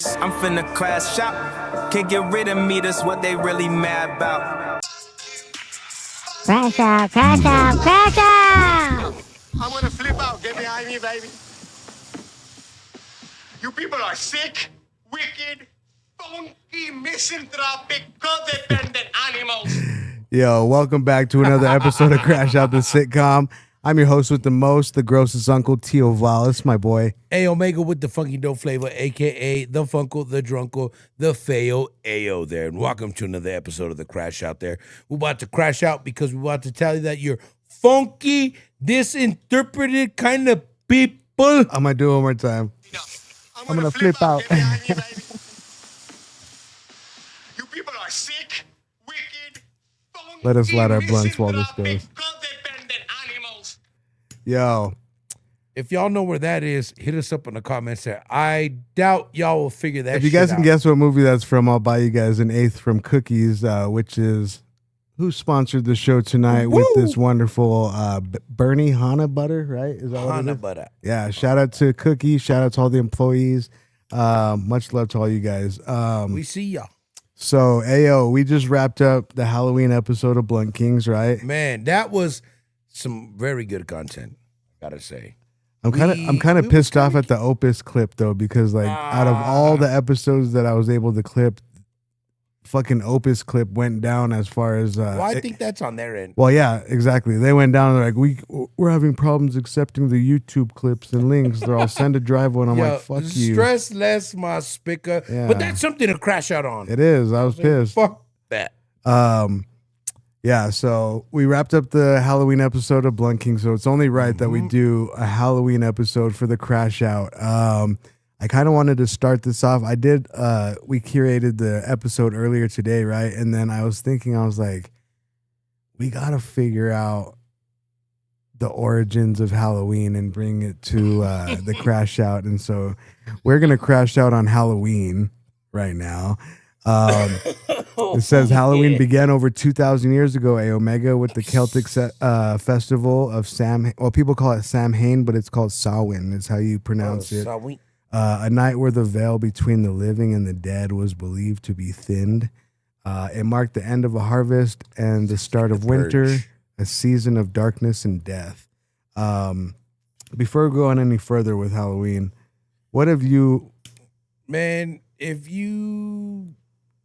I'm finna crash out. Can't get rid of me, that's what they really mad about. Crash out, crash out, crash out! I'm gonna flip out. Get behind me, baby. You people are sick, wicked, funky, misanthropic, codependent animals. Yo, welcome back to another episode of Crash Out the Sitcom. I'm your host with the most, the grossest uncle, TIO VILE. My boy. A Omega with the funky dope flavor, a.k.a. the Funkle, the Drunkle, the Feo Ayo there. And welcome to another episode of the Crash Out there. We're about to crash out because we're about to tell you that you're funky, disinterpreted kind of people. I'm going to do it one more time. I'm gonna flip out. Get behind me, baby. You people are sick, wicked, funky, Let us light our blunts while this goes. codependent animals. Yo, If y'all know where that is, hit us up in the comments there. I doubt y'all will figure that if you guys shit can out. guess what movie that's from, I'll buy you guys an eighth from Cookies, which is who sponsored the show tonight with this wonderful Bernie Hana butter, right? Is that what it Hana is? butter. Yeah, shout out to Cookies, shout out to all the employees. Much love to all you guys. We see y'all. So, Ayo, we just wrapped up the Halloween episode of Blunt Kings, right? Man, that was some very good content, I gotta say. I'm kind of pissed off at the Opus clip though, because like out of all the episodes that I was able to clip, fucking Opus clip went down as far as. Well, I think that's on their end. Well, yeah, exactly. They went down. They're like, we're having problems accepting the YouTube clips and links. They're all send a drive one. I'm Yo, like, fuck you. Stress less, my spicker. Yeah. But that's something to crash out on. It is. I was pissed. Fuck that. Yeah, so we wrapped up the Halloween episode of Blunt King, so it's only right that we do a Halloween episode for the Crash Out. I kind of wanted to start this off. We curated the episode earlier today, right? And then I was thinking, I was like, we got to figure out the origins of Halloween and bring it to the Crash Out. And so we're going to crash out on Halloween right now. It says Halloween began over 2,000 years ago, A Omega, with the Celtic festival of Sam. Well, people call it Samhain, but it's called Samhain. Is how you pronounce it. A night where the veil between the living and the dead was believed to be thinned. It marked the end of a harvest and the start of winter, a season of darkness and death. Before we go on any further with Halloween, what have you, Man, if you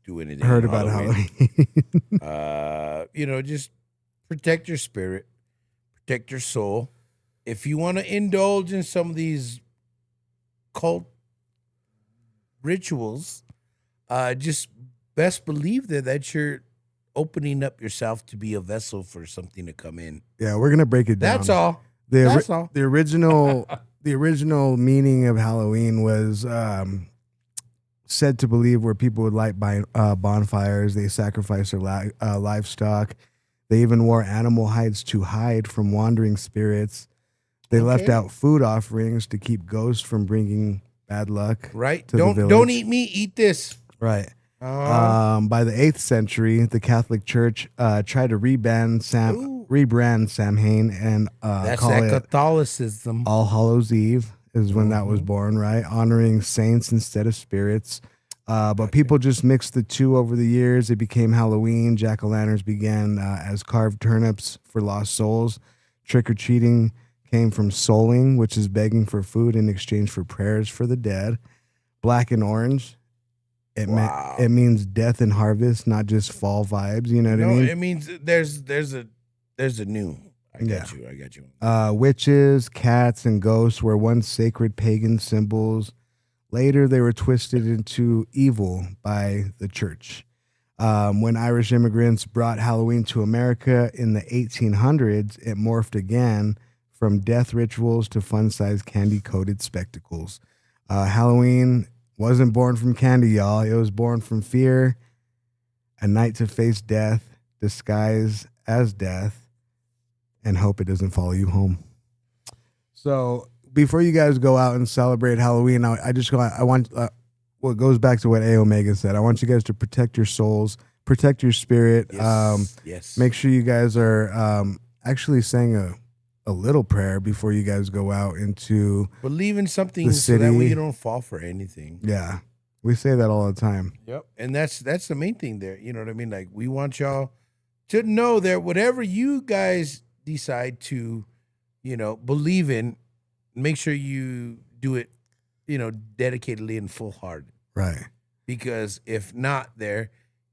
do anything heard on about Halloween? just protect your spirit, protect your soul. If you want to indulge in some of these cult rituals, just best believe that you're opening up yourself to be a vessel for something to come in. Yeah, we're gonna break it down. That's all. That's all. The original meaning of Halloween was said to believe where people would light bonfires. They sacrificed their livestock. They even wore animal hides to hide from wandering spirits. They left out food offerings to keep ghosts from bringing bad luck. Right? To the village. Don't eat me, eat this. Right. By the 8th century, the Catholic Church tried to rebrand Samhain and That's call that it Catholicism. All Hallows Eve is when that was born, right? Honoring saints instead of spirits. But people just mixed the two over the years. It became Halloween. Jack-o'-lanterns began as carved turnips for lost souls. Trick-or-treating came from souling, which is begging for food in exchange for prayers for the dead. Black and orange, it means death and harvest, not just fall vibes. You know what I mean? It means there's a new. I got you. Witches, cats, and ghosts were once sacred pagan symbols. Later, they were twisted into evil by the church. When Irish immigrants brought Halloween to America in the 1800s, it morphed again from death rituals to fun-sized candy-coated spectacles. Halloween wasn't born from candy, y'all. It was born from fear, a night to face death, disguised as death, and hope it doesn't follow you home. So before you guys go out and celebrate Halloween, I want what goes back to what A Omega said. I want you guys to protect your souls, protect your spirit. Yes. Make sure you guys are actually saying a little prayer before you guys go out into believe in something the so that way city. you don't fall for anything. Yeah. We say that all the time. Yep. And that's the main thing there. You know what I mean? Like, we want y'all to know that whatever you guys decide to, believe in, make sure you do it, dedicatedly and full hearted. Right. Because if not there,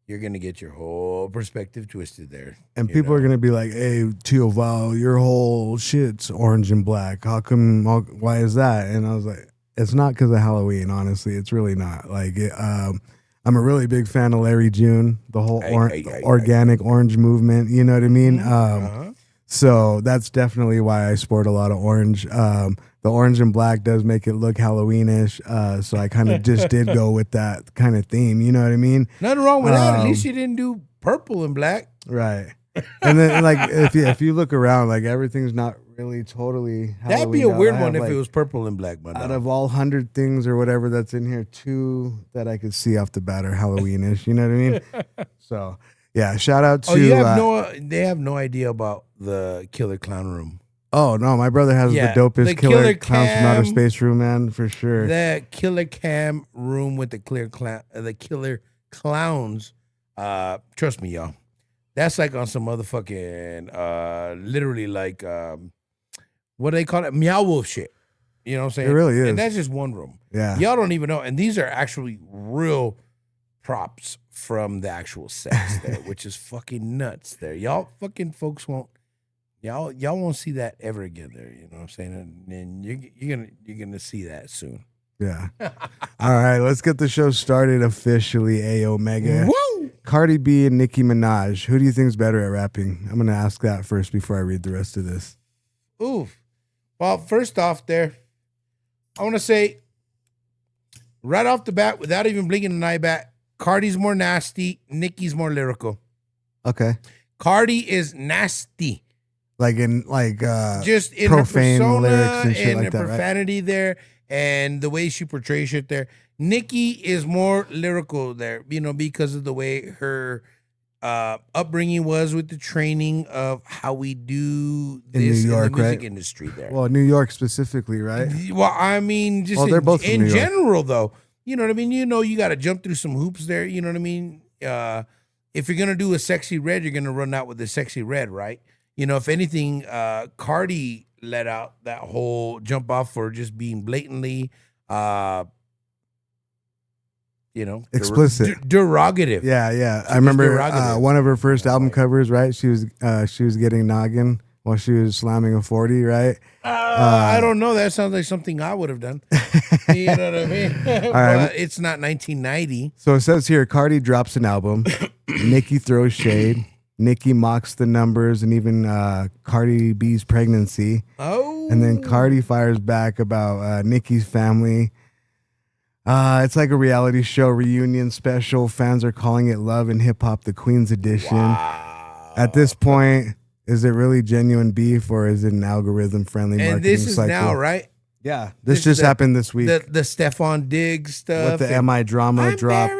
you're going to get your whole perspective twisted there. And people are going to be like, hey, TIO VILE, your whole shit's orange and black. How come, why is that? And I was like, it's not because of Halloween, honestly. It's really not. Like, I'm a really big fan of Larry June, the whole organic orange movement. You know what I mean? So that's definitely why I sport a lot of orange. The orange and black does make it look Halloweenish. So I kind of just did go with that kind of theme. You know what I mean? Nothing wrong with that. At least you didn't do purple and black. Right. And then, like, if you look around, like, everything's not really totally Halloween. That'd be a weird one if like, it was purple and black. But out of all 100 things or whatever that's in here, 2 that I could see off the bat are Halloweenish. You know what I mean? So, yeah, shout out to... they have no idea about the Killer Clown Room. Oh, no, my brother has the dopest killer clowns from outer space room, man, for sure. That Killer Cam room with the killer clowns, trust me, y'all. That's like on some motherfucking, literally like, what do they call it? Meow Wolf shit. You know what I'm saying? It really is. And that's just one room. Yeah. Y'all don't even know. And these are actually real props from the actual sets there, which is fucking nuts there. Y'all fucking folks won't. Y'all won't see that ever again there, you know what I'm saying? And you're gonna see that soon. Yeah. All right, let's get the show started officially. AO MEGA. Woo! Cardi B and Nicki Minaj. Who do you think is better at rapping? I'm gonna ask that first before I read the rest of this. Ooh. Well, first off there, I want to say right off the bat, without even blinking an eye back, Cardi's more nasty, Nicki's more lyrical. Okay. Cardi is nasty. Like in just in profane her persona lyrics and shit and like the that, right? profanity there and the way she portrays shit there. Nicki is more lyrical there, because of the way her upbringing was with the training of how we do this in the music industry there. Well, New York specifically, right? Well, I mean, just they're both in from New York. general, though. You know what I mean? You got to jump through some hoops there. You know what I mean? If you're going to do a sexy red, you're going to run out with a sexy red, right? If anything, Cardi let out that whole jump off for just being blatantly, explicit, derogative. Yeah. I remember one of her first album covers, right? She was getting noggin while she was slamming a 40, right? I don't know. That sounds like something I would have done. You know what I mean? But it's not 1990. So it says here, Cardi drops an album. Nicki throws shade. Nicki mocks the numbers and even Cardi B's pregnancy. Oh. And then Cardi fires back about Nicki's family. It's like a reality show reunion special. Fans are calling it Love and Hip Hop, the Queen's Edition. Wow. At this point, is it really genuine beef or is it an algorithm-friendly marketing cycle? And this is now, right? Yeah. This just happened this week. The Stefan Diggs stuff. With the MI drama drop.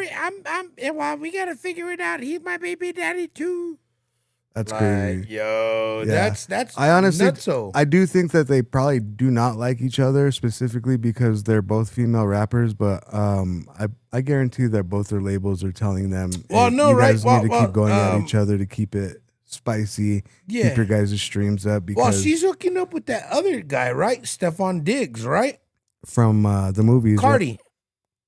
We got to figure it out. He's my baby daddy, too. That's crazy. Yo, Yeah. that's I honestly, nutso. I do think that they probably do not like each other specifically because they're both female rappers. But I guarantee that both their labels are telling them, Well, hey, no, you right? guys Well, need to keep going well, at each other to keep it spicy. Yeah. Keep your guys' streams up because Well, she's hooking up with that other guy, right? Stefan Diggs, right? from the movies. Cardi. Right?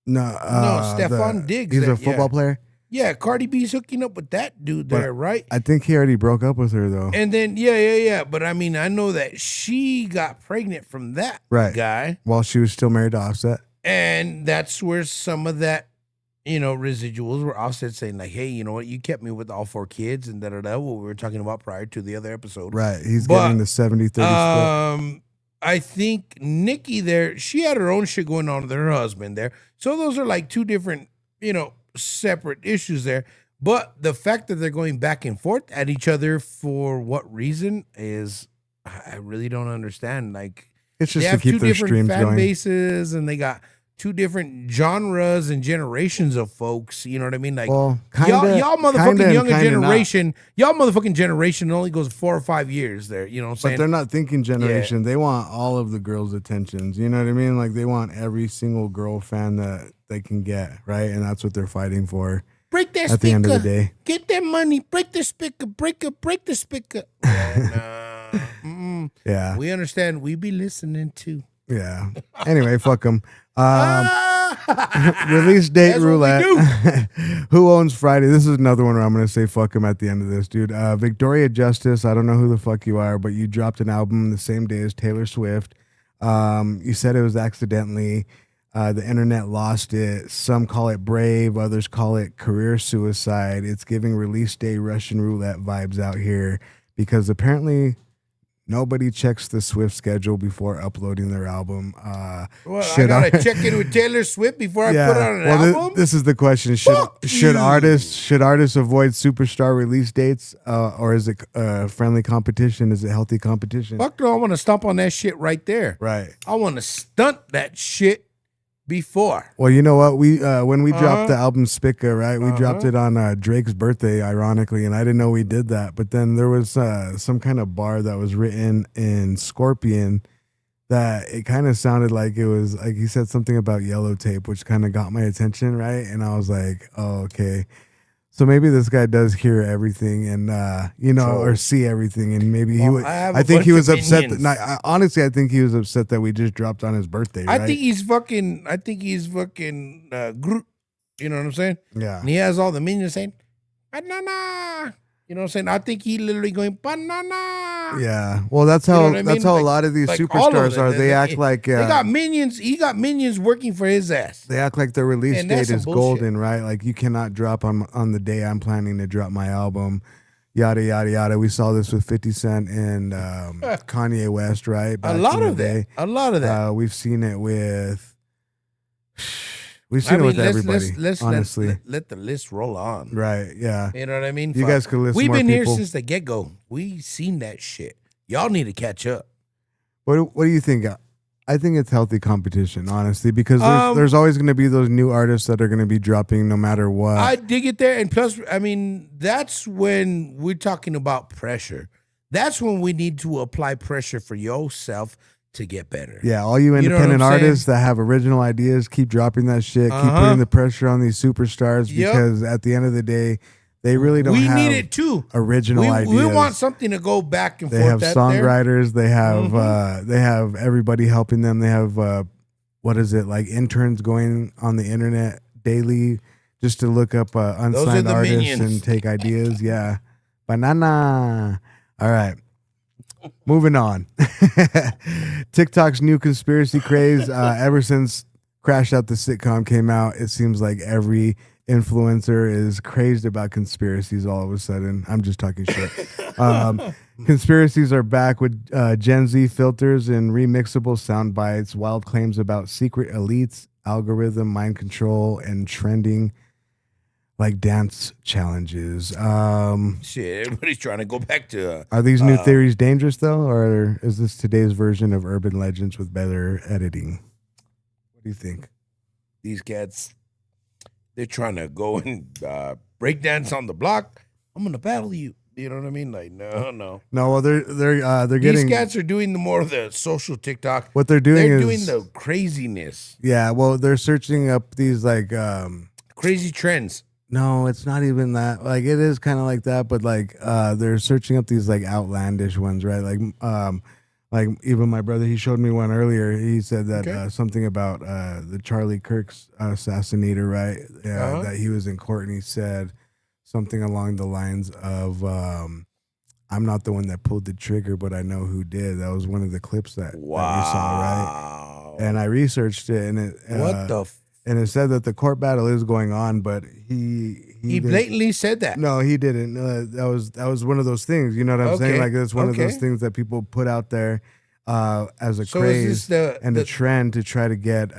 No, Stefan Diggs. He's a football player. Yeah, Cardi B's hooking up with that dude there, right? I think he already broke up with her though. And then, yeah. But I mean, I know that she got pregnant from that guy. While she was still married to Offset. And that's where some of that, residuals were Offset saying like, hey, you know what? You kept me with all 4 kids and da-da-da, what we were talking about prior to the other episode. Right. He's getting the 70-30 split. I think Nicki there, she had her own shit going on with her husband there. So those are like 2 different, separate issues there. But the fact that they're going back and forth at each other for what reason is, I really don't understand. Like, It's just they to have keep 2 their different streams fan going. bases and they got two different genres and generations of folks. You know what I mean? Like Well, y'all motherfucking kinda younger and kinda not. generation, y'all motherfucking generation only goes 4 or 5 years there. You know what I'm But saying? they're not thinking generation. They want all of the girls' attentions. You know what I mean? Like they want every single girl fan that they can get, right? And that's what they're fighting for Break that at the end of the speaker. day. Get that money. Break the speaker. Break the speaker. Yeah, nah. Mm-mm. Yeah. We understand. We be listening too. Yeah. Anyway, fuck them. Ah! Release date That's what we roulette. do. Who owns Friday? This is another one where I'm going to say fuck him at the end of this, dude. Victoria Justice. I don't know who the fuck you are, but you dropped an album the same day as Taylor Swift. You said it was accidentally. The internet lost it. Some call it brave. Others call it career suicide. It's giving release day Russian roulette vibes out here because apparently nobody checks the Swift schedule before uploading their album. Well, I gotta check in with Taylor Swift before I put on an album. This is the question: should artists avoid superstar release dates, or is it friendly competition? Is it healthy competition? Fuck no, I want to stomp on that shit right there. Right. I want to stunt that shit before. Well, you know what? We when we dropped the album Spica, right? We dropped it on Drake's birthday, ironically, and I didn't know we did that. But then there was some kind of bar that was written in Scorpion that it kind of sounded like it was like he said something about yellow tape, which kind of got my attention, right? And I was like, oh, okay. So maybe this guy does hear everything and or see everything, and maybe I think he was upset. Honestly, I think he was upset that we just dropped on his birthday. Right? I think he's fucking Groot. You know what I'm saying? Yeah. And he has all the minions saying banana. You know what I'm saying? I think he literally going banana. Yeah. Well, that's how what I mean? a Like- lot of these like all superstars of them. are. They act like they got minions. He got minions working for his ass. they act like their release And that's date some is bullshit. golden, right? Like you cannot drop on the day I'm planning to drop my album. Yada yada yada. We saw this with 50 Cent and Kanye West, right? A Back lot in the of that. day. A lot of that. We've seen it with. We've seen it with everybody. Honestly, let the list roll on. right? Yeah. You know what I mean? You guys could list We've more been here people. since the get go. We seen that shit. Y'all need to catch up. What do you think? I think it's healthy competition, honestly, because Um, there's always going to be those new artists that are going to be dropping no matter what. I dig it there, and plus, I mean, that's when we're talking about pressure. That's when we need to apply pressure for yourself to get better. Yeah, all you You know what independent I'm saying? artists that have original ideas, keep dropping that shit. Keep putting the pressure on these superstars Yep. because at the end of the day, they really don't We have need it too. original ideas. We want something to go back and They forth. have There. songwriters. They have everybody helping them. They have what is it, like interns going on the internet daily just to look up unsigned the artists minions. and take ideas. Yeah, banana. All right. Moving on. TikTok's new conspiracy craze. Ever since CrashOut the sitcom came out, it seems like every influencer is crazed about conspiracies all of a sudden. I'm just talking shit. Conspiracies are back with Gen Z filters and remixable sound bites, wild claims about secret elites, algorithm mind control, and trending like dance challenges. Shit, everybody's trying to go back to. Are these new theories dangerous though, or is this today's version of urban legends with better editing? What do you think? These cats, they're trying to go and break dance on the block. I'm gonna battle you. You know what I mean? Like, no. No, well, they're These getting cats are doing the more of the social TikTok. what they're doing They're is doing the craziness, yeah. Well, they're searching up these like crazy trends. no, it's not even that. Like it is kind of like that, but like they're searching up these like outlandish ones, right? Like even my brother, he showed me one earlier. He said that something about the Charlie Kirk's assassinator, right? Yeah, that he was in court and he said something along the lines of, "I'm not the one that pulled the trigger, but I know who did." That was one of the clips that we saw, right? And I researched it, and it What the? and it said that the court battle is going on, but he He didn't- blatantly said that. No, he didn't. That was one of those things. You know what I'm saying? Okay, Like it's one of those okay. things that people put out there as a So craze is this and a trend to try to get.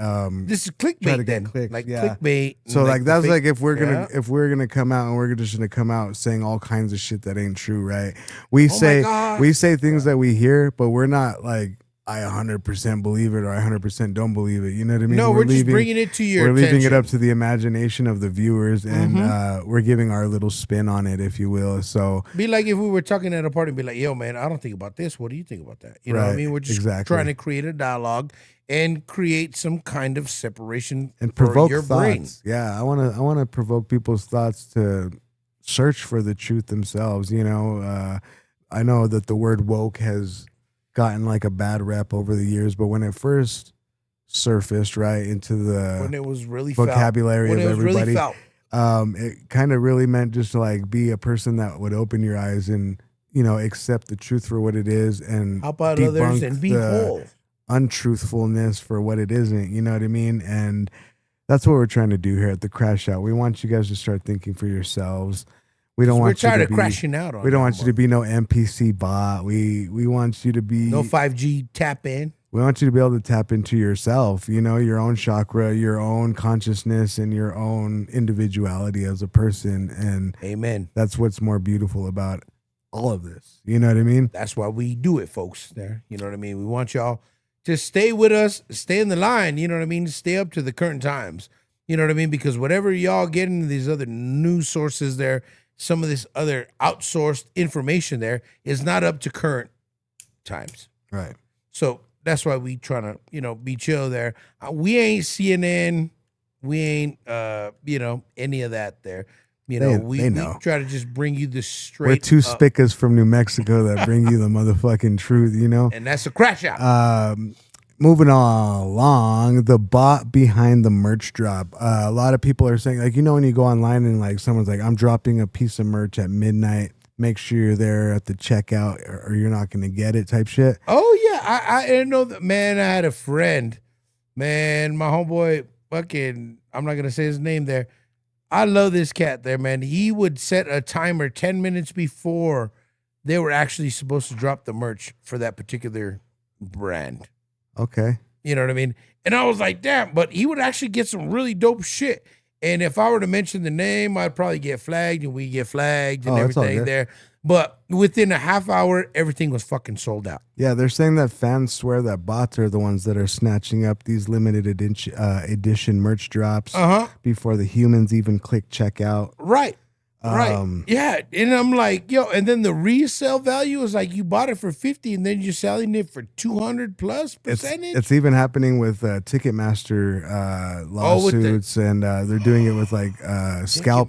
This is Try to clickbait get then, clicks, like yeah. clickbait. So and like the that's fake- like if we're Yeah. gonna come out and we're just gonna come out saying all kinds of shit that ain't true, right? We Oh my say God. we say things that we hear, but we're not like I 100% believe it or I 100% don't believe it. You know what I mean? No, we're just bringing it to your We're leaving it attention. up to the imagination of the viewers, and we're giving our little spin on it, if you will. So Be like if we were talking at a party, be like, yo, man, I don't think about this. What do you think about that? You know what I Right, mean? We're just exactly. trying to create a dialogue and create some kind of separation and for provoke your thoughts. brain. Yeah, I want to provoke people's thoughts to search for the truth themselves. You know, I know that the word woke has gotten like a bad rep over the years, but when it first surfaced right into When the it was really vocabulary felt. When of it was really everybody, felt. it kind of really meant just to like be a person that would open your eyes and, you know, accept the truth for what it is and Help out others debunk and be the whole. untruthfulness for what it isn't. You know what I mean? And that's what we're trying to do here at the Crash Out. We want you guys to start thinking for yourselves. We don't We're want you tired to of be crashing out on we don't that want you to one. be no NPC bot. We want you to be No 5G tap in. we want you to be able to tap into yourself, you know, your own chakra, your own consciousness, and your own individuality as a person. And Amen. that's what's more beautiful about all of this. You know what I mean? That's why we do it, folks. There, you know what I mean? We want y'all to stay with us, stay in the line, you know what I mean? Stay up to the current times. You know what I mean? Because whatever y'all get into these other news sources there, some of this other outsourced information there is not up to current times. Right. So that's why we trying to, you know, be chill there. We ain't CNN. We ain't, you know, any of that there. You know, They know. we try to just bring you the straight We're two up, spickers from New Mexico that bring you the motherfucking truth, you know? and that's a crash out. Moving along, the bot behind the merch drop. A lot of people are saying, like, you know, when you go online and like someone's like, I'm dropping a piece of merch at midnight. Make sure you're there at the checkout or you're not going to get it type shit. Oh yeah, I didn't know that. Man, I had a friend. Man, my homeboy, fucking, I'm not gonna say his name there. I love this cat there, man. He would set a timer 10 minutes before they were actually supposed to drop the merch for that particular brand. Okay. You know what I mean? And I was like, damn, but he would actually get some really dope shit. And if I were to mention the name, I'd probably get flagged, and we get flagged and Oh, that's all everything good. there. But within a half hour, everything was fucking sold out. Yeah, they're saying that fans swear that bots are the ones that are snatching up these limited edition merch drops before the humans even click checkout. Right. Right. Um, Yeah. And I'm like, yo, and then the resale value is like you bought it for 50 and then you're selling it for 200 plus percentage. It's even happening with Ticketmaster lawsuits, and they're doing it with like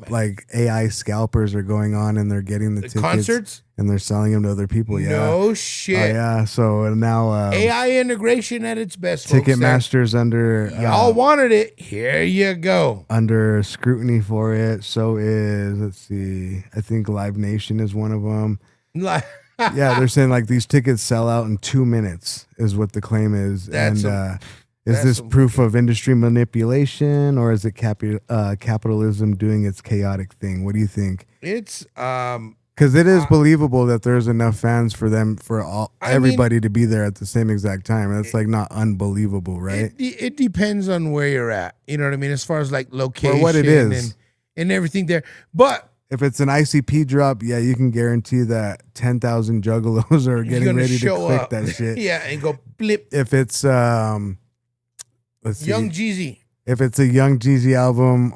like AI scalpers are going on and they're getting the tickets concerts and they're selling them to other people. Yeah. No Oh, shit. yeah. So now AI integration at its best. folks, there. Ticketmaster's under Y'all wanted it. Here you go. under scrutiny for it. So is, let's see, I think Live Nation is one of them. Like, Yeah, they're saying like these tickets sell out in 2 minutes is what the claim is. That's and is that's this some proof of industry manipulation or is it capitalism doing its chaotic thing? What do you think? it's Because it is believable that there's enough fans for them for I mean, everybody to be there at the same exact time. That's like not unbelievable, right? it depends on where you're at. You know what I mean? As far as like location what it is. and everything there. But If it's an ICP drop, yeah, you can guarantee that 10,000 juggalos are you're getting gonna ready to show click up. that shit. Yeah, and go blip. If it's let's see. Young Jeezy. If it's a Young Jeezy album,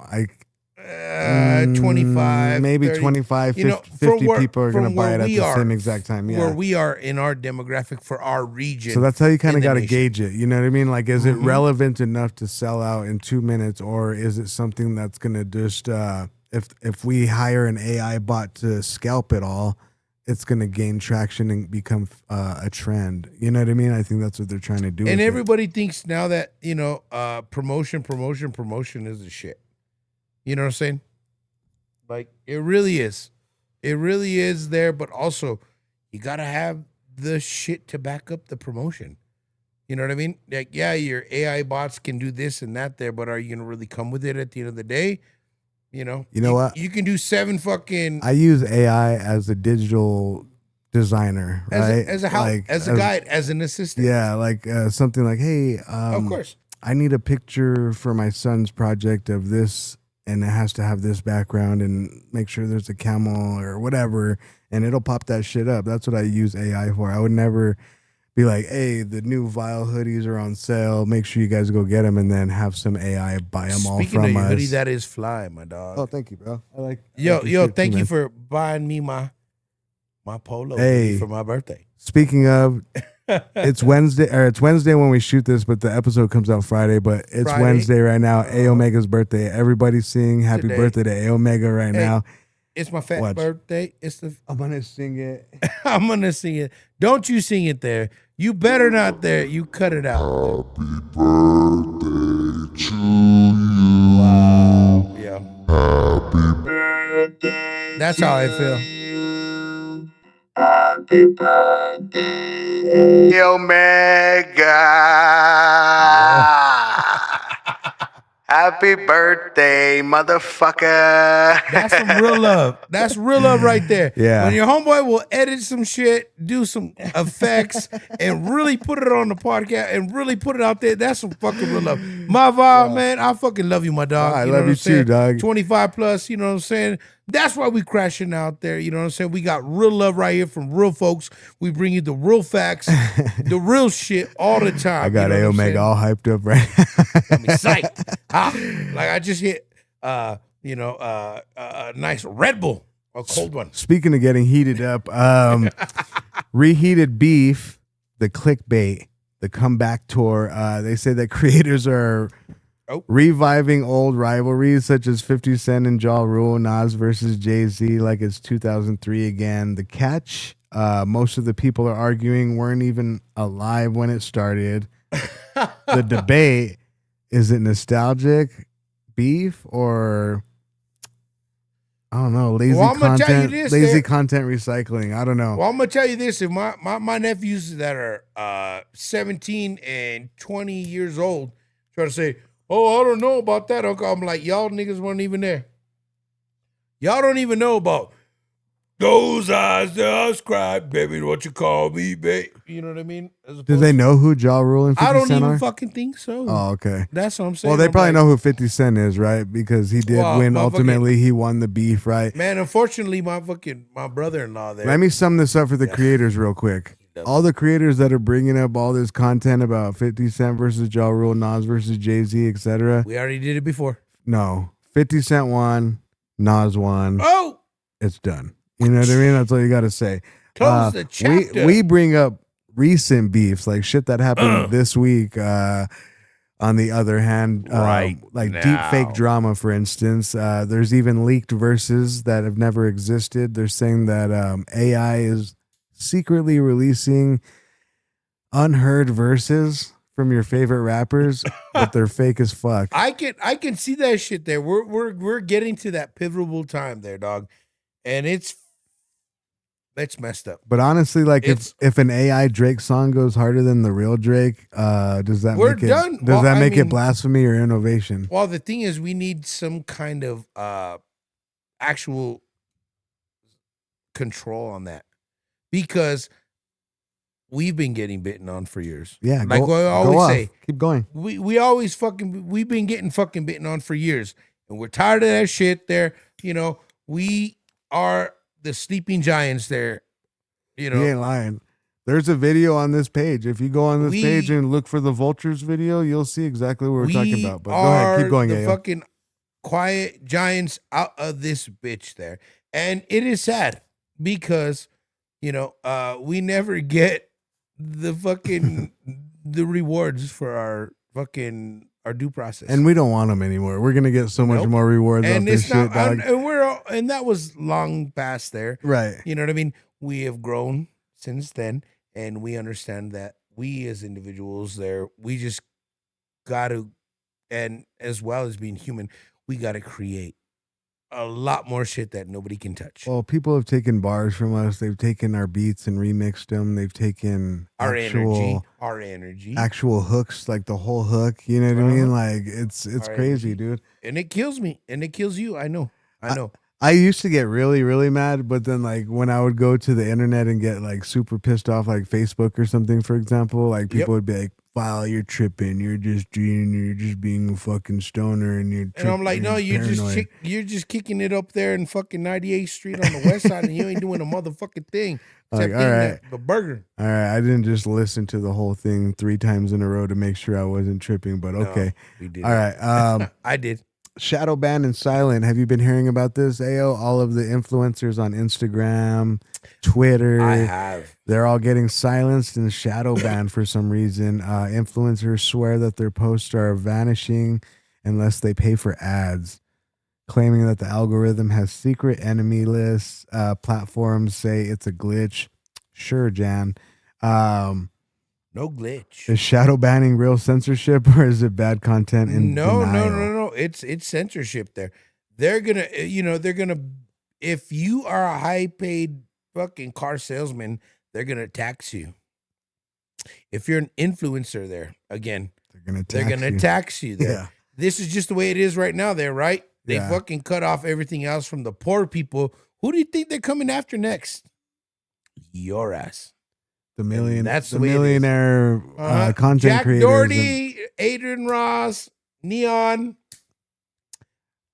25, maybe 30. 25, You know, 50, from 50 where- people are going to from buy where it at we the are, same exact time. Where Yeah. we are in our demographic for our region. So that's how you kind in of the got to nation. gauge it. You know what I mean? Like, is it Mhm. relevant enough to sell out in 2 minutes, or is it something that's going to just, if we hire an AI bot to scalp it all, it's going to gain traction and become a trend. You know what I mean? I think that's what they're trying to do. And with it. everybody thinks now that, you know, promotion is the shit. You know what I'm saying? Like, it really is. It really is there, but also you got to have the shit to back up the promotion. You know what I mean? Like, yeah, your AI bots can do this and that there, but are you going to really come with it at the end of the day? You know what? You can do 7 fucking I use AI as a digital designer, right? as a help, as a guide, as an assistant. Yeah, like something like, hey, Of course. I need a picture for my son's project of this, and it has to have this background, and make sure there's a camel or whatever, and it'll pop that shit up. That's what I use AI for. I would never be like, hey, the new Vile hoodies are on sale. Make sure you guys go get them, and then have some AI buy them all Speaking from of your us. hoodie, that is fly, my dog. Oh, thank you, bro. I like yo, your shirt thank too, you man. for buying me my polo Hey. hoodie for my birthday. Speaking of, it's Wednesday when we shoot this, but the episode comes out Friday. But it's Friday. Wednesday right now. A Omega's birthday. Everybody sing happy Today. birthday to A Omega right Hey. now. It's my fat Watch. birthday. It's the I'm gonna sing it. I'm gonna sing it. Don't you sing it there. You better not there. You cut it out. Happy birthday to you. Wow. Yeah. Happy birthday. That's how I feel. Happy birthday. Omega. Happy birthday, motherfucker. That's some real love. That's real love right there. Yeah. When your homeboy will edit some shit, do some effects, and really put it on the podcast and really put it out there, that's some fucking real love. My vibe, man, I fucking love you, my dog. I know love what you I'm saying? too, dog. 25 plus, you know what I'm saying? That's why we crashing out there. You know what I'm saying? We got real love right here from real folks. We bring you the real facts, the real shit all the time. I got you know A what I'm saying? Omega all hyped up right Got me psyched. Like I just hit a nice Red Bull, a cold one. Speaking of getting heated up, Reheated Beef, the clickbait, the comeback tour. They say that creators are reviving old rivalries such as 50 Cent and Ja Rule, Nas versus Jay-Z, like it's 2003 again. The catch, most of the people are arguing weren't even alive when it started. The debate, is it nostalgic beef or I don't know, lazy Well, I'm gonna tell you content, this lazy there. content recycling. I don't know. Well, I'm gonna tell you this: if my nephews that are 17 and 20 years old try to say, "Oh, I don't know about that," Uncle, I'm like, y'all niggas weren't even there. Y'all don't even know about those eyes that I scribe, baby. What you call me, babe? You know what I mean? Do they know who Ja Rule and 50 I don't Cent even are? fucking think so. Oh, okay. That's what I'm saying. Well, they I'm probably like, know who 50 Cent is, right? Because he did Well, win. motherfucking- Ultimately, he won the beef, right? Man, unfortunately, my brother-in-law there. Let me sum this up for the creators real quick. All the creators that are bringing up all this content about 50 Cent versus Ja Rule, Nas versus Jay-Z, etc. We already did it before. No. 50 Cent won, Nas won. Oh, It's done. You know what I mean? That's all you got to say. close the chapter. We bring up recent beefs, like shit that happened this week. On the other hand, Right like now. deepfake drama, for instance, there's even leaked verses that have never existed. They're saying that AI is secretly releasing unheard verses from your favorite rappers, but they're fake as fuck. I can see that shit there. We're getting to that pivotal time there, dog, and it's messed up. But honestly, like It's- if an AI Drake song goes harder than the real Drake, does that We're make it done. does Well, that I make it mean- blasphemy or innovation? Well, the thing is, we need some kind of actual control on that because we've been getting bitten on for years. Yeah, like go I off. always say, Keep going. we always we've been getting fucking bitten on for years, and we're tired of that shit. There, you know, we are the sleeping giants. There, you He know. ain't lying. There's a video on this page. If you go on this We- page and look for the Vultures video, you'll see exactly what we're talking We about. But go ahead, keep going, the Ayo. fucking quiet giants out of this bitch there, and it is sad because you know we never get the fucking the rewards for our due process, And we don't want them anymore. We're gonna get so much Nope. more rewards off and this it's shit, not dog. and that was long past there. Right. You know what I mean? We have grown since then, and we understand that we as individuals there, we just got to, and as well as being human, we got to create a lot more shit that nobody can touch. Well, people have taken bars from us. They've taken our beats and remixed them. They've taken our actual energy, hooks, like the whole hook. You know what I mean? Like it's Our crazy, energy. dude. and it kills me, and it kills you. I know. I used to get really, really mad, but then like when I would go to the internet and get like super pissed off, like Facebook or something, for example, like people would be like, "Wow, you're tripping. You're just being a fucking stoner, and you're." And I'm like, no, you're just kicking it up there in fucking 98th Street on the west side, and you ain't doing a motherfucking thing. Like, Except all right, the burger. all right. I didn't just listen to the whole thing 3 times in a row to make sure I wasn't tripping, but okay. No, we did. All right. I did. Shadow banned and silent. Have you been hearing about this, AO? All of the influencers on Instagram, Twitter. I have. They're all getting silenced and shadow banned for some reason. Influencers swear that their posts are vanishing unless they pay for ads, claiming that the algorithm has secret enemy lists. Platforms say it's a glitch. Sure, Jan. No glitch. Is shadow banning real censorship, or is it bad content in No. denial? It's censorship there. They're gonna, if you are a high paid fucking car salesman, they're gonna tax you. If you're an influencer there, again, they're gonna tax you there. Yeah. This is just the way it is right now there, right? They fucking cut off everything else from the poor people. Who do you think they're coming after next? Your ass. The millionaire content Jack creators. Doherty, Adrian Ross, Neon,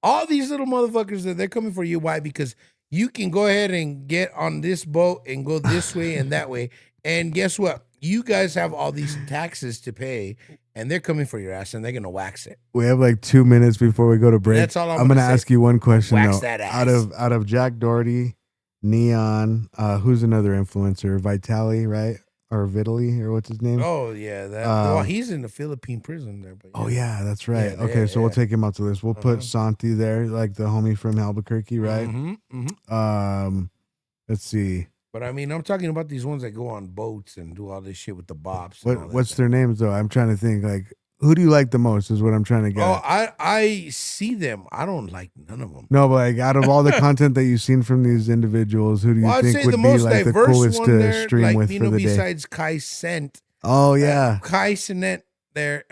all these little motherfuckers that they're coming for you. Why? Because you can go ahead and get on this boat and go this way and that way. And guess what? You guys have all these taxes to pay, and they're coming for your ass, and they're gonna wax it. We have like 2 minutes before we go to break. That's all I'm gonna ask you one question Wax though. that ass. Out of Jack Doherty, Neon, who's another influencer? Vitali, right? Or Vitali, or what's his name? Oh yeah, well, he's in the Philippine prison there. But Oh yeah, that's right. Yeah, okay, yeah, so we'll take him out to this. We'll put Santi there, like the homie from Albuquerque, right? Let's see. But I mean, I'm talking about these ones that go on boats and do all this shit with the bops. and all that What's stuff. their names though? I'm trying to think. Like, who do you like the most? Is what I'm trying to get. Oh, at. I see them. I don't like none of them. No, but like out of all the content that you've seen from these individuals, who do you Well, I'd think say would the be most like the diverse coolest one to there, stream like, with for the day? besides Kai Cent. Oh yeah, Kai Cent there.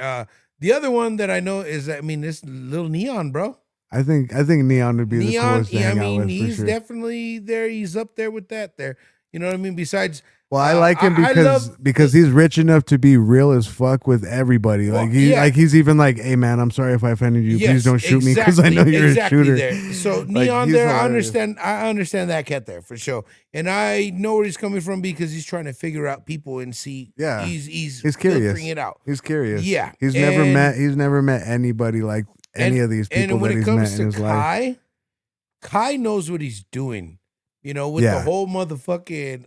The other one that I know is, I mean, this little Neon, bro. I think Neon would be the Neon, coolest to hang out with, he's for sure. definitely there. He's up there with that there. You know what I mean? Besides, Well, I like him I because he's rich enough to be real as fuck with everybody. Well, Like he's even like, "Hey man, I'm sorry if I offended you. Yes, Please don't shoot me because I know you're a shooter." There. So Like, Neon he's there, hilarious. I understand that cat there for sure, and I know where he's coming from because he's trying to figure out people and see. Yeah. he's curious. filtering it out. He's curious. Yeah, he's and- never met anybody like any of these people and when that it he's comes met in to his life. Kai knows what he's doing. You know, with the whole motherfucking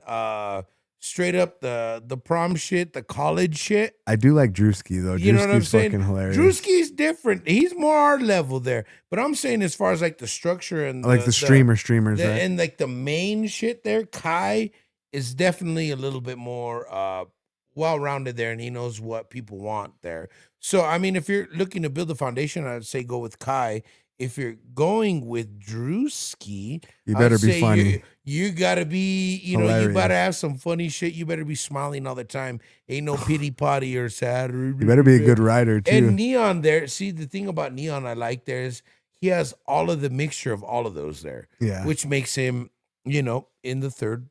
straight up the prom shit, the college shit. I do like Drewski though. You know what I'm Drewski's saying? fucking hilarious. Drewski's different. He's more our level there. But I'm saying as far as like the structure and I like the streamers, right? and like the main shit there, Kai is definitely a little bit more well-rounded there, and he knows what people want there. So I mean, if you're looking to build a foundation, I'd say go with Kai. If you're going with Drewski, You better I'd be say funny. You gotta be, you know, you Hilarious. better have some funny shit. You better be smiling all the time. Ain't no pity potty or sad. You better be a good writer too. And Neon there, see, the thing about Neon I like there is he has all of the mixture of all of those there. Yeah. Which makes him, you know, in the third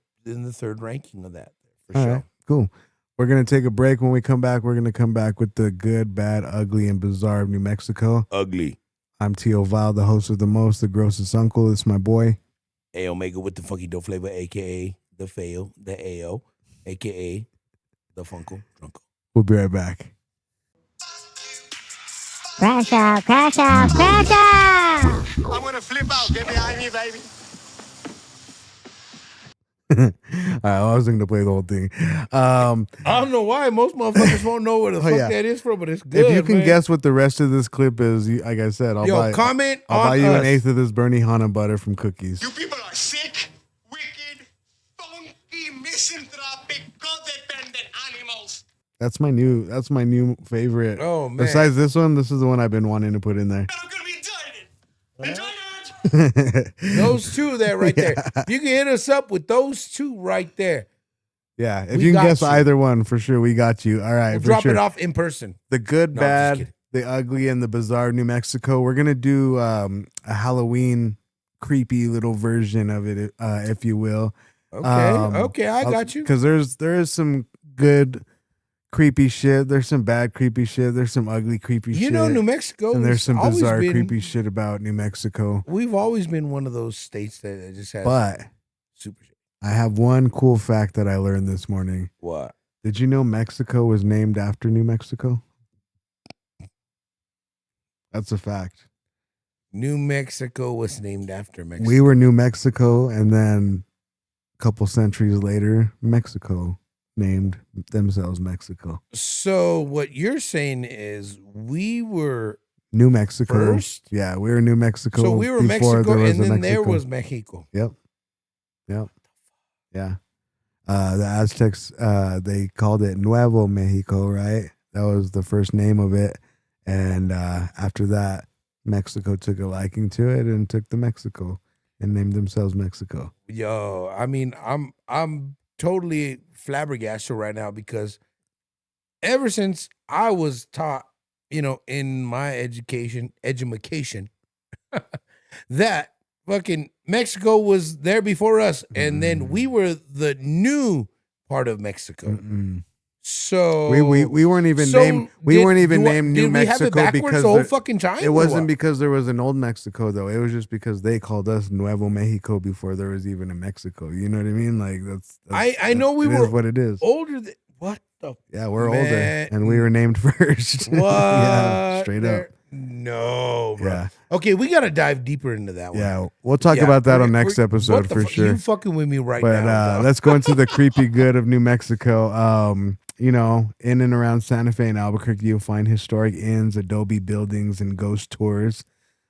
ranking of that for All sure. right, cool. We're gonna take a break. When we come back, we're gonna come back with the good, bad, ugly, and bizarre of New Mexico. Ugly. I'm TIO VILE, the host of the most, the grossest uncle. It's my boy. A Omega with the funky dope flavor, aka the Fail, the AO, aka the Funko Drunko. We'll be right back. Crash out, crash out, crash out! I'm gonna flip out. Get behind me, baby. All right, I was going to play the whole thing. I don't know why most motherfuckers won't know where the fuck yeah. that is from, but it's good. If you can man. guess what the rest of this clip is, like I said, I'll buy comment I'll on buy you us. an eighth of this Bernie Hanna butter from Cookies. You people are sick, wicked, funky, misanthropic, codependent animals. That's my new favorite. Oh, man. Besides this one, this is the one I've been wanting to put in there. And I'm gonna be enjoying it. Enjoy it. Those two there, right there. You can hit us up with those two right there. Yeah, if We you can got guess you. either one, for sure, we got you. All right, We'll for drop sure. it off in person. The good, No, I'm just bad, kidding. the ugly, and the bizarre of New Mexico. We're gonna do a Halloween creepy little version of it, if you will. Okay, I got you. Because there is some good creepy shit. There's some bad creepy shit. There's some ugly creepy shit. You know, New Mexico, and there's some always bizarre been, creepy shit about New Mexico. We've always been one of those states that just has But super shit. I have one cool fact that I learned this morning. What? Did you know Mexico was named after New Mexico? That's a fact. New Mexico was named after Mexico. We were New Mexico, and then a couple centuries later, Mexico named themselves Mexico. So what you're saying is we were New Mexico. first? Yeah, we were New Mexico. So we were before Mexico, there was and a then there Mexico. was Mexico. Yep. Yeah. The Aztecs, they called it Nuevo Mexico, right? That was the first name of it. And after that, Mexico took a liking to it and took the Mexico and named themselves Mexico. Yo, I mean, I'm totally flabbergasted right now because ever since I was taught, in my education, that fucking Mexico was there before us, and then we were the new part of Mexico. Mm-mm. So We weren't even named. We weren't even named New Mexico we have it backwards because the whole fucking time. it wasn't because there was an old Mexico though. It was just because they called us Nuevo Mexico before there was even a Mexico. You know what I mean? Like that's I know we it is were what it is. older than what the Yeah, we're Man. older, and we were named first. what? Yeah, straight up. No, bro. Yeah, Okay, we gotta dive deeper into that one. yeah. We'll talk Yeah, about that on we're- next we're- episode what the for fu- sure. You fucking with me right But now. dog. let's go into the creepy good of New Mexico. In and around Santa Fe and Albuquerque, you'll find historic inns, adobe buildings, and ghost tours,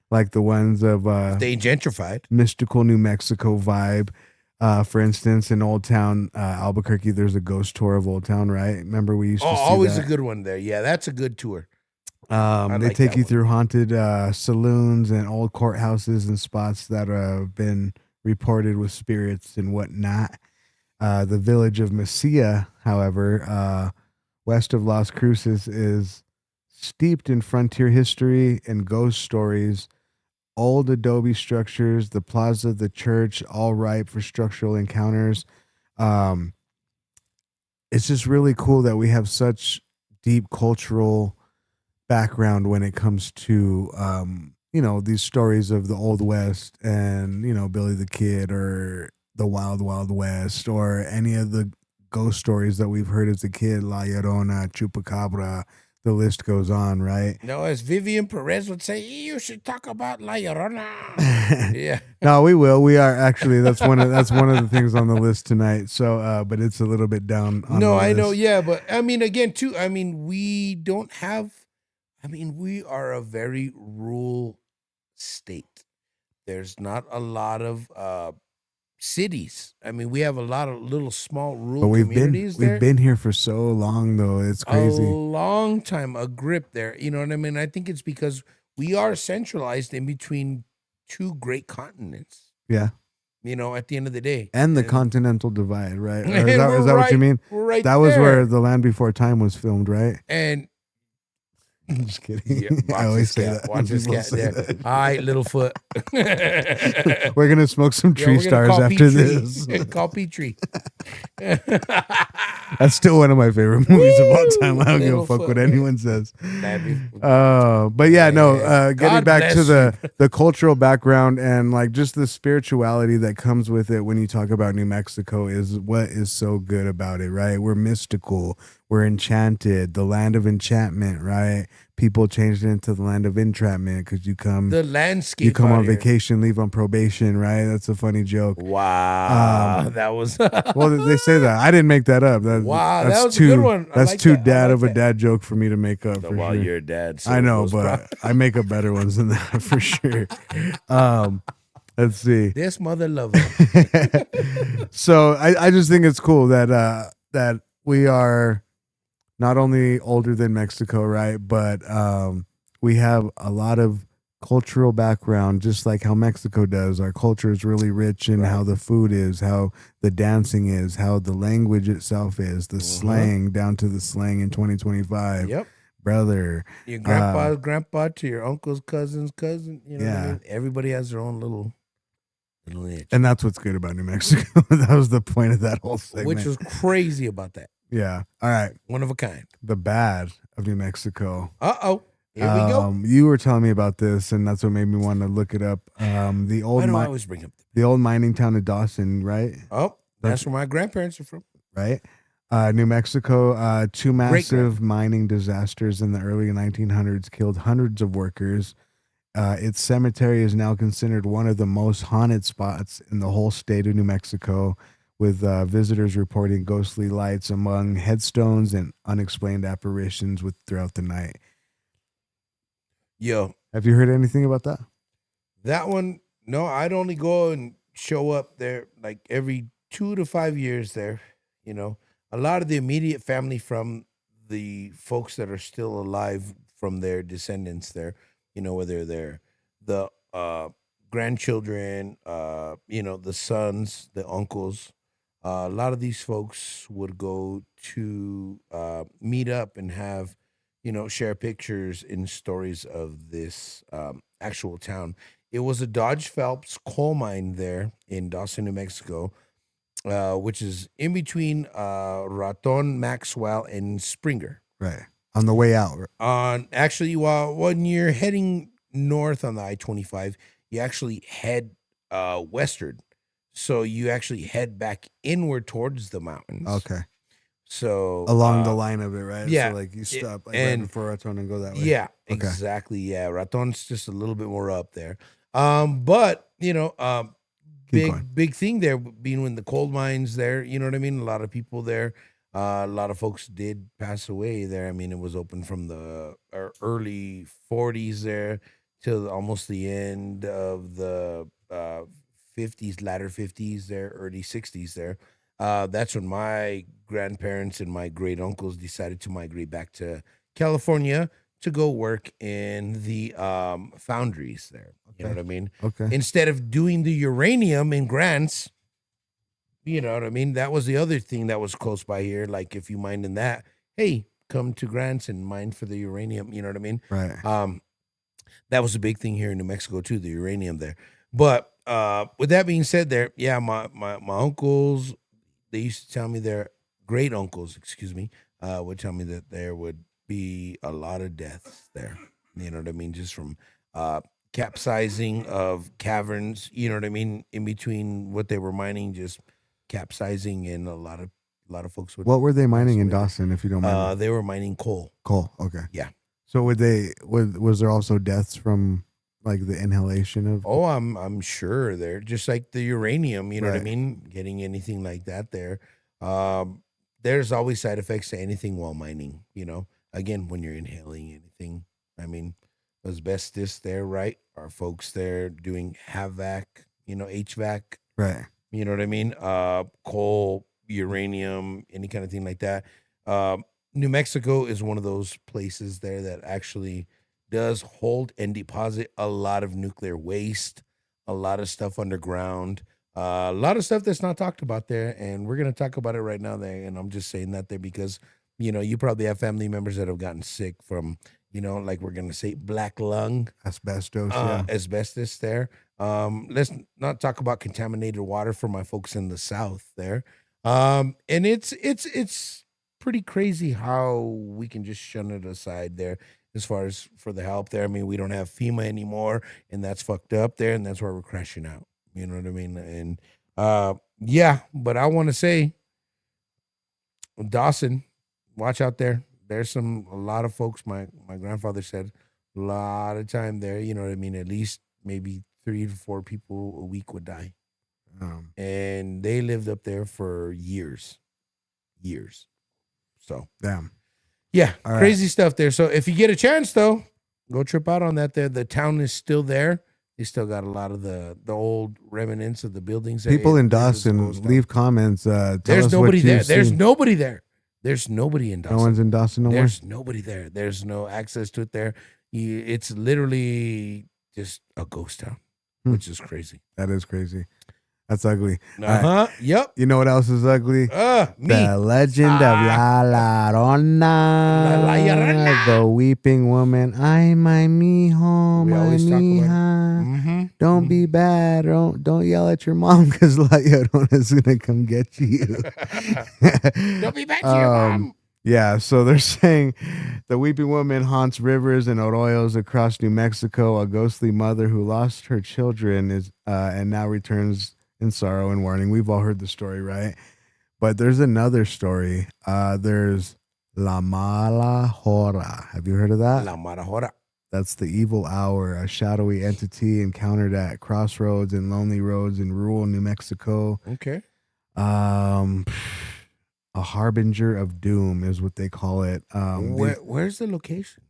like the ones of They gentrified. mystical New Mexico vibe. For instance, in Old Town Albuquerque, there's a ghost tour of Old Town, right? Remember we used to see Always that? a good one there. Yeah, that's a good tour. They like take that you one. through haunted saloons and old courthouses and spots that have been reported with spirits and whatnot. The village of Mesilla, however, west of Las Cruces, is steeped in frontier history and ghost stories. Old adobe structures, the plaza, the church, all ripe for structural encounters. It's just really cool that we have such deep cultural background when it comes to these stories of the Old West and Billy the Kid or the Wild Wild West or any of the ghost stories that we've heard as a kid, La Llorona, Chupacabra. The list goes on, right? No, as Vivian Perez would say, you should talk about La Llorona. Yeah. No, we will. We are actually. That's one of the things on the list tonight. So, but it's a little bit down. On No, the I know. list. Yeah, but I mean, again, too. I mean, we don't have. I mean, we are a very rural state. There's not a lot of cities. I mean, we have a lot of little small rural But communities there. we've been here for so long though. It's a crazy. long time, a grip there. You know what I mean? I think it's because we are centralized in between two great continents. Yeah. At the end of the day. And the Continental Divide, right? Or And is that we're what you mean? We're right That was there. where The Land Before Time was filmed, right? And I'm just kidding. yeah, I always say that. Watch this People cat say there. that. All right, Littlefoot. We're gonna smoke some Yeah, tree we're gonna stars call after Petrie. this. Call Petrie. That's still one of my favorite movies of all time. I don't give a fuck Littlefoot, what man. anyone says. That'd But yeah, no. Getting God back to bless the cultural background and like just the spirituality that comes with it when you talk about New Mexico is what is so good about it, right? We're mystical, we're enchanted, the land of enchantment, right? People changed it into the land of entrapment because you come the landscape. you come out on here. vacation, leave on probation, right? That's a funny joke. Wow, that was. Well, they say that. I didn't make that up. Wow, that's that was a too, good one. I That's like too that. I dad like of a that. dad joke for me to make up. For While sure. you're dead, so I know, those but I make up better ones than that for sure. Let's see. this mother lover. So I just think it's cool that that we are not only older than Mexico, right? But we have a lot of cultural background, just like how Mexico does. Our culture is really rich in how the food is, how the dancing is, how the language itself is, the slang down to the slang in 2025. Yep. Brother. Your grandpa's grandpa to your uncle's cousin's cousin. You know what I Yeah. mean? Everybody has their own little Little itch. And that's what's good about New Mexico. That was the point of that whole segment. Which was crazy about that. yeah. All right. One of a kind. The bad of New Mexico. Uh-oh. Here we go. You were telling me about this, and that's what made me want to look it up. The Why old do I always bring up the old mining town of Dawson, right? Oh, that's where my grandparents are from. Right. New Mexico, two massive mining disasters in the early 1900s killed hundreds of workers. Its cemetery is now considered one of the most haunted spots in the whole state of New Mexico, with visitors reporting ghostly lights among headstones and unexplained apparitions throughout the night. Yo, have you heard anything about that? That one, no, I'd only go and show up there like every 2 to 5 years there. You know, a lot of the immediate family from the folks that are still alive from their descendants there, you know, whether they're the grandchildren, you know, the sons, the uncles. A lot of these folks would go to meet up and have, you know, share pictures and stories of this actual town. It was a Dodge Phelps coal mine there in Dawson, New Mexico, which is in between Raton, Maxwell, and Springer. Right. On the way out. Actually, when you're heading north on the I-25, you actually head westward. So you actually head back inward towards the mountains. Okay. So along the line of it, right? Yeah. So like you stop right before Raton and go that way. Yeah, Okay. exactly. Yeah. Raton's just a little bit more up there. But you know, big thing there being in the coal mines there, you know what I mean? A lot of people there, a lot of folks did pass away there. I mean, it was open from the early 40s there till almost the end of the 50s, latter 50s there, early 60s there. That's when my grandparents and my great uncles decided to migrate back to California to go work in the foundries there. You know what I mean? Okay. Instead of doing the uranium in Grants, you know what I mean? That was the other thing that was close by here. Like if you mined in that, hey, come to Grants and mine for the uranium. You know what I mean? Right. That was a big thing here in New Mexico too, the uranium there. But with that being said, there, yeah, my uncles, they used to tell me their great uncles, would tell me that there would be a lot of deaths there. You know what I mean? Just from capsizing of caverns, you know what I mean? In between what they were mining, just capsizing, and a lot of folks would. What were they mining in Dawson, if you don't mind? They were mining coal. Coal. Okay. Yeah. So was there also deaths from like the inhalation of? Oh, I'm sure they're just like the uranium, you know what I Right. mean? Getting anything like that there. There's always side effects to anything while mining, you know. Again, when you're inhaling anything. I mean, asbestos there, right? Are folks there doing HVAC, you know, HVAC, Right. you know what I mean? Coal, uranium, any kind of thing like that. New Mexico is one of those places there that actually does hold and deposit a lot of nuclear waste, a lot of stuff underground, a lot of stuff that's not talked about there. And we're going to talk about it right now there. And I'm just saying that there because, you know, you probably have family members that have gotten sick from, you know, like we're going to say black lung, Asbestos. Yeah. asbestos there. Let's not talk about contaminated water for my folks in the South there. And it's pretty crazy how we can just shun it aside there as far as for the help there. I mean, we don't have FEMA anymore, and that's fucked up there, and that's why we're crashing out. You know what I mean? And yeah, but I want to say, Dawson, watch out there. There's a lot of folks. My grandfather said a lot of time there. You know what I mean? At least maybe 3 to 4 people a week would die, and they lived up there for years. So Damn. yeah, All crazy stuff there. So if you get a chance, though, go trip out on that there. The town is still there. They still got a lot of the old remnants of the buildings. People in Dawson, leave comments. Tell There's us nobody what there. you've There's seen. nobody there. There's nobody in Dawson. No one's in Dawson no more? There's nobody there. There's no access to it there. It's literally just a ghost town, which is crazy. That is crazy. That's ugly. Yep. You know what else is ugly? Me. The legend of La Llorona. La Llorona. The weeping woman. Ay, my mijo, We my always talk about it. mija. Don't be bad. Don't yell at your mom because La Llorona's gonna come get you. Don't be bad to your mom. Yeah, so they're saying the weeping woman haunts rivers and arroyos across New Mexico. A ghostly mother who lost her children is and now returns in sorrow and warning. We've all heard the story, right? But there's another story. There's La Mala Hora. Have you heard of that? La Marajora. That's the evil hour, a shadowy entity encountered at crossroads and lonely roads in rural New Mexico. Okay. A harbinger of doom is what they call it. Where's the location?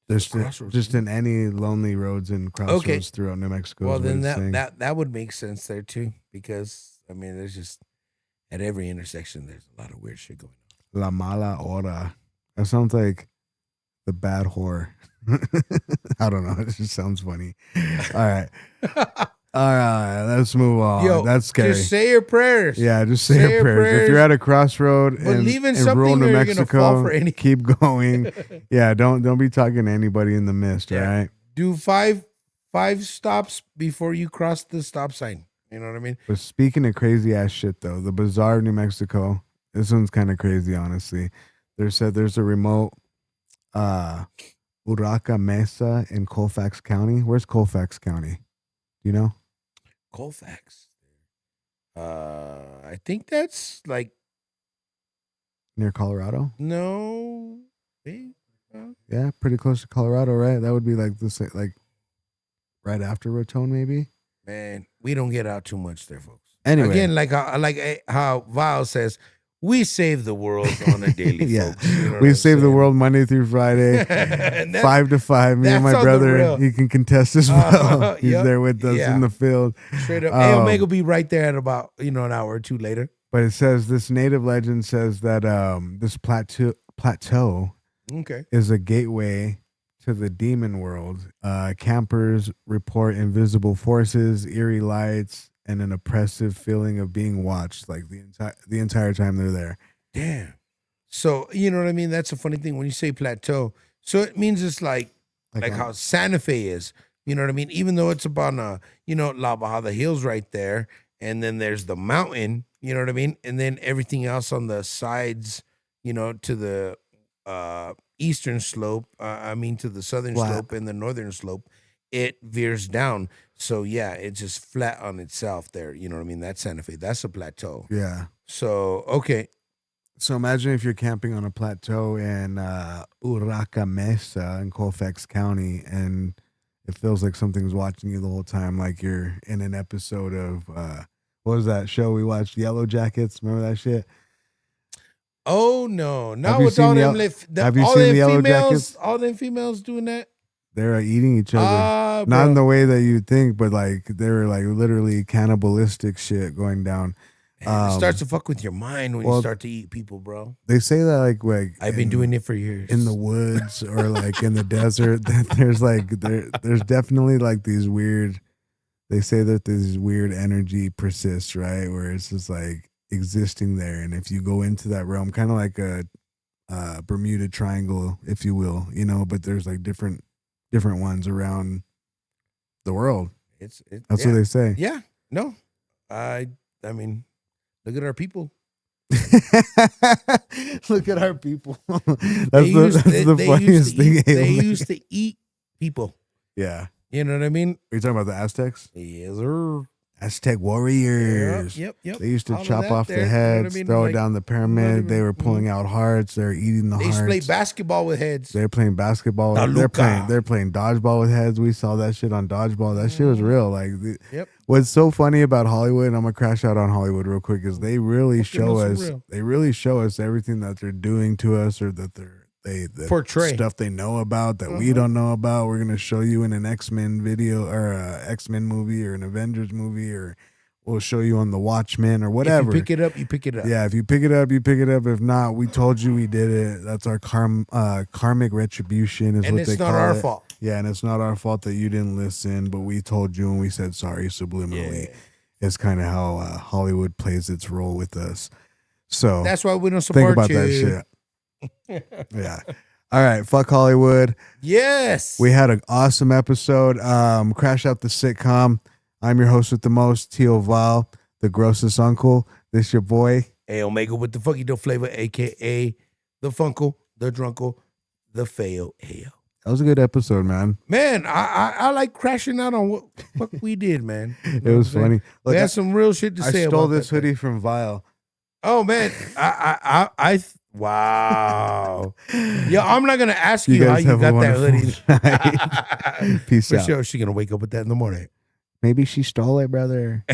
There's Crossroads, just in any lonely roads and crossroads throughout New Mexico. Well, is what then it's saying. that would make sense there too, because I mean, there's just at every intersection there's a lot of weird shit going on. La Mala Hora. That sounds like the bad whore. I don't know. It just sounds funny. All right. All right. Let's move on. Yo, that's scary. Just say your prayers. Yeah, just say your prayers. If you're at a crossroad Believe in in rural something New or you're gonna fall Mexico, for any- keep going. Yeah, don't be talking to anybody in the mist, all right? Do five stops before you cross the stop sign. You know what I mean? But speaking of crazy ass shit though, the Bazaar of New Mexico, this one's kind of crazy, honestly. There's a remote Uraca Mesa in Colfax County. Where's Colfax County? Do you know? Colfax. I think that's like Near Colorado? no. Yeah, pretty close to Colorado, right? That would be like like right after Raton, maybe. Man, we don't get out too much there, folks. Anyway, Again, like how Vile says, we save the world on a daily. yeah, folks. You know what we I'm save the saying? world Monday through Friday, And that's- 5 to 5. Me and that's my on the brother, real. he can contest as well. He's Yep. there with us Yeah. in the field. Straight up. A Omega will be right there at about an hour or two later. But it says this native legend says that this plateau Okay. is a gateway to the demon world. Campers report invisible forces, eerie lights, and an oppressive feeling of being watched, like the entire time they're there. Damn. So you know what I mean? That's a funny thing when you say plateau. So it means it's like how Santa Fe is. You know what I mean? Even though it's up on La Bajada Hills right there, and then there's the mountain. You know what I mean? And then everything else on the sides. To the eastern slope. To the southern Flat. slope and the northern slope. It veers down. So yeah, it's just flat on itself there. You know what I mean? That's Santa Fe. That's a plateau. Yeah. So okay. So imagine if you're camping on a plateau in Uraca Mesa in Colfax County, and it feels like something's watching you the whole time, like you're in an episode of what was that show we watched, Yellow Jackets? Remember that shit? Oh no! Not you with seen all the them. Yel- have you seen the Yellow Jackets? All them females doing that. They're eating each other. Not Bro. in the way that you think, but like they were like literally cannibalistic shit going down. Man, it starts to fuck with your mind when you start to eat people, bro. They say that like I've been doing it for years. in the woods or like in the desert. That there's definitely like these weird. They say that this weird energy persists, right? Where it's just like existing there, and if you go into that realm, kind of like a Bermuda Triangle, if you will, But there's like different ones around the world. That's what they say. Yeah. No. I mean, look at our people. Look at our people. That's They the funniest thing. They used to eat people. Yeah. You know what I mean? Are you talking about the Aztecs? Yes, sir. Aztec warriors. Yep. They used to All of chop that off there, the you know what I heads, mean? throw it Like, down the pyramid. They were pulling out hearts. They were eating the They used to hearts. play basketball with heads. They're playing basketball. La They're Luca. playing dodgeball with heads. We saw that shit on dodgeball. That shit was real. Like, Yep. what's so funny about Hollywood, and I'm gonna crash out on Hollywood real quick, is they really show so us. real. They really show us everything that they're doing to us, or that they Portray. stuff they know about that we don't know about. We're gonna show you in an X-Men video or a X-Men movie or an Avengers movie, or we'll show you on the Watchmen or whatever. If you pick it up, you pick it up. Yeah, if you pick it up, you pick it up. If not, we told you we did it. That's our karmic retribution is And what it's they not call our it. fault. Yeah, and it's not our fault that you didn't listen, but we told you and we said sorry subliminally. is kind of how Hollywood plays its role with us. So That's why we don't think support about you. that shit. Yeah. All right. Fuck Hollywood. Yes. We had an awesome episode. Crash Out the Sitcom. I'm your host with the most, TIO VILE, the grossest uncle. This your boy. A Omega with the funky dope flavor, aka the Funkle, the Drunkle, the Fail AO. That was a good episode, man. Man, I like crashing out on what we did, man. You It know was what I'm saying? funny. Look, We had some real shit to I say stole about this that, hoodie man. from Vile. Oh man, wow. Yeah, I'm not gonna ask you how guys you have a got that wonderful hoodie. night. Peace For out. sure, she's gonna wake up with that in the morning. Maybe she stole it, brother.